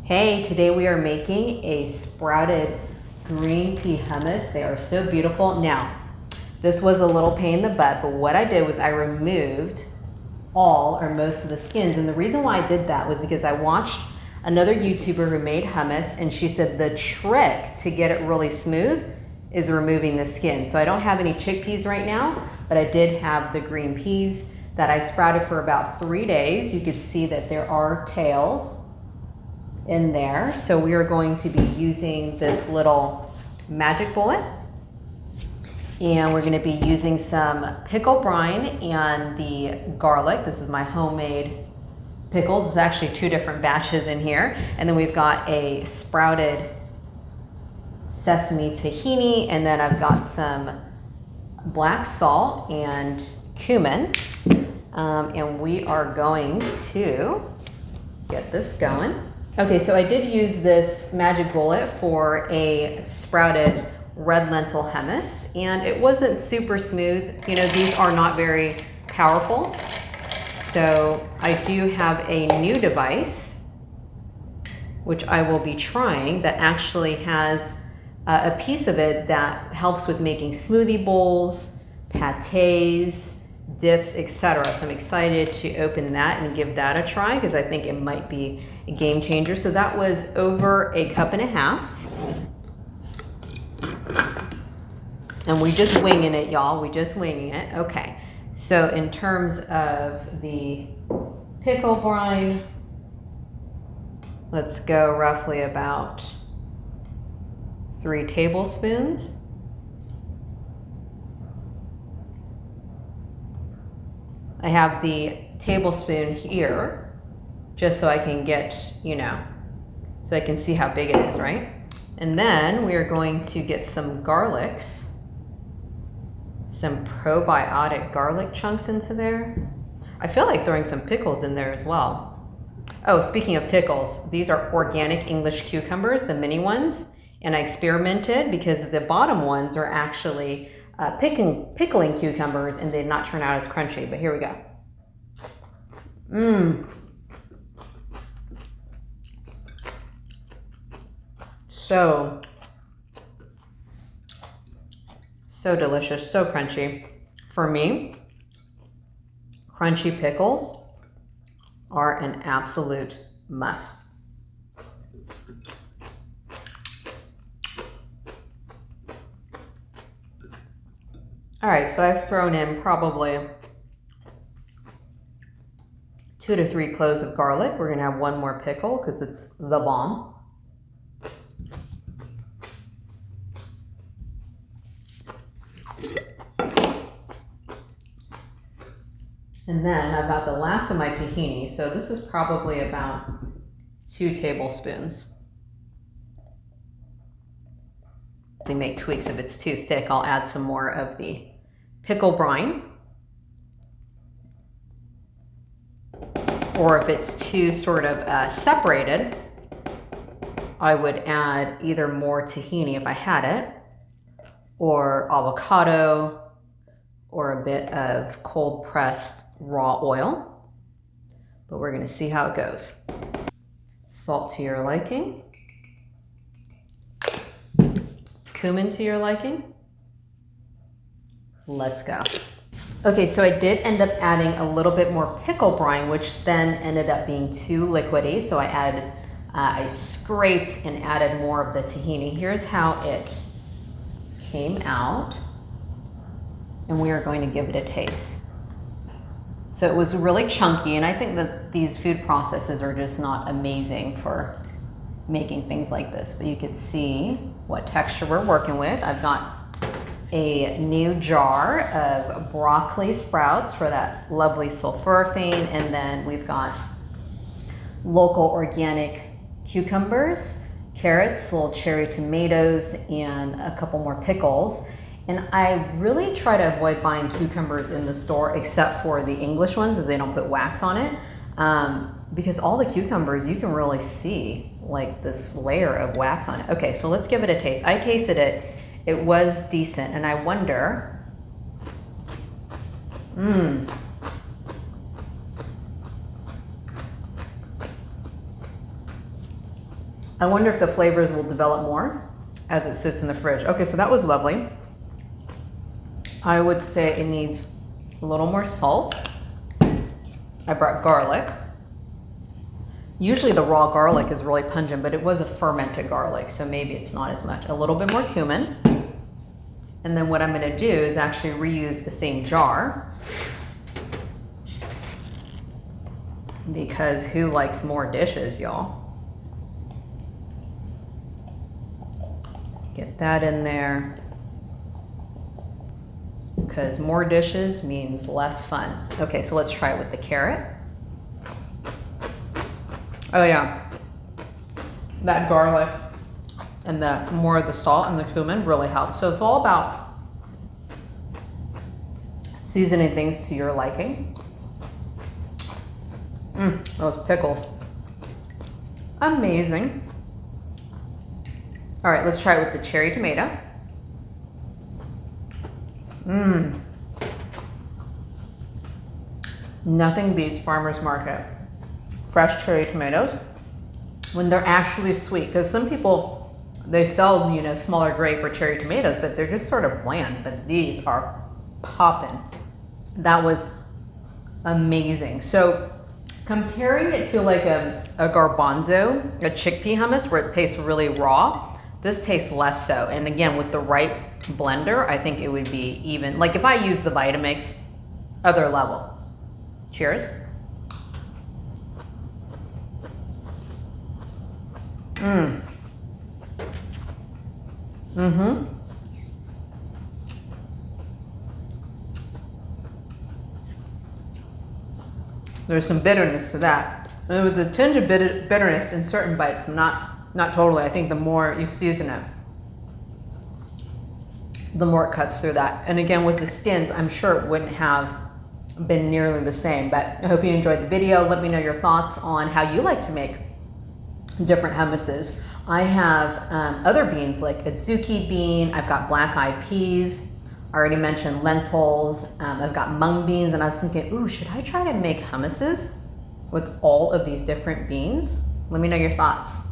Hey, today we are making a sprouted green pea hummus. They are so beautiful. Now, this was a little pain in the butt, but what I did was I removed all or most of the skins. And the reason why I did that was because I watched another YouTuber who made hummus, and she said the trick to get it really smooth is removing the skin. So I don't have any chickpeas right now, but I did have the green peas that I sprouted for about 3 days. You can see that there are tails in there. So we are going to be using this little magic bullet, and we're going to be using some pickle brine and the garlic. This is my homemade pickles. It's actually 2 different batches in here. And then we've got a sprouted sesame tahini, and then I've got some black salt and cumin. And we are going to get this going. Okay, so I did use this magic bullet for a sprouted red lentil hummus, and it wasn't super smooth. You know, these are not very powerful. So I do have a new device, which I will be trying, that actually has a piece of it that helps with making smoothie bowls, pâtés, dips, etc. So I'm excited to open that and give that a try because I think it might be a game changer. So that was over 1.5 cups. And we just winging it, y'all. We just winging it. Okay. So in terms of the pickle brine, let's go roughly about 3 tablespoons. I have the tablespoon here just so I can get, you know, so I can see how big it is, right? And then we are going to get some garlics, some probiotic garlic chunks into there. I feel like throwing some pickles in there as well. Oh, speaking of pickles, these are organic English cucumbers, the mini ones. And I experimented because the bottom ones are actually pickling cucumbers, and they did not turn out as crunchy, but here we go. So delicious, so crunchy. For me, crunchy pickles are an absolute must. All right, so I've thrown in probably 2 to 3 cloves of garlic. We're gonna have 1 more pickle because it's the bomb. And then I've got the last of my tahini. So this is probably about 2 tablespoons. We make tweaks. If it's too thick, I'll add some more of the pickle brine. Or if it's too sort of separated, I would add either more tahini if I had it, or avocado, or a bit of cold pressed raw oil. But we're gonna see how it goes. Salt to your liking. Cumin to your liking. Let's go. Okay, so I did end up adding a little bit more pickle brine, which then ended up being too liquidy. So I scraped and added more of the tahini. Here's how it came out. And we are going to give it a taste. So it was really chunky, and I think that these food processes are just not amazing for making things like this, but you can see what texture we're working with. I've got a new jar of broccoli sprouts for that lovely sulforaphane, and then we've got local organic cucumbers, carrots, little cherry tomatoes, and a couple more pickles. And I really try to avoid buying cucumbers in the store except for the English ones, as they don't put wax on it. Because all the cucumbers, you can really see like this layer of wax on it. Okay, so let's give it a taste. I tasted it. It was decent, and I wonder, I wonder if the flavors will develop more as it sits in the fridge. Okay, so that was lovely. I would say it needs a little more salt. I brought garlic. Usually the raw garlic is really pungent, but it was a fermented garlic, so maybe it's not as much. A little bit more cumin. And then what I'm gonna do is actually reuse the same jar, because who likes more dishes, y'all? Get that in there, because more dishes means less fun. Okay, so let's try it with the carrot. Oh yeah, that garlic and the more of the salt and the cumin really helps. So it's all about seasoning things to your liking. Those pickles, amazing. All right, let's try it with the cherry tomato. Nothing beats farmer's market fresh cherry tomatoes when they're actually sweet, because some people, they sell, you know, smaller grape or cherry tomatoes, but they're just sort of bland, but these are popping. That was amazing. So comparing it to like a garbanzo, a chickpea hummus where it tastes really raw, this tastes less so. And again, with the right blender, I think it would be even, like if I use the Vitamix, other level. Cheers. There's some bitterness to that. And there was a tinge of bitterness in certain bites, not totally. I think the more you season it, the more it cuts through that. And again, with the skins, I'm sure it wouldn't have been nearly the same, but I hope you enjoyed the video. Let me know your thoughts on how you like to make different hummuses. I have other beans like adzuki bean, I've got black-eyed peas, I already mentioned lentils, I've got mung beans, and I was thinking, ooh, should I try to make hummuses with all of these different beans? Let me know your thoughts.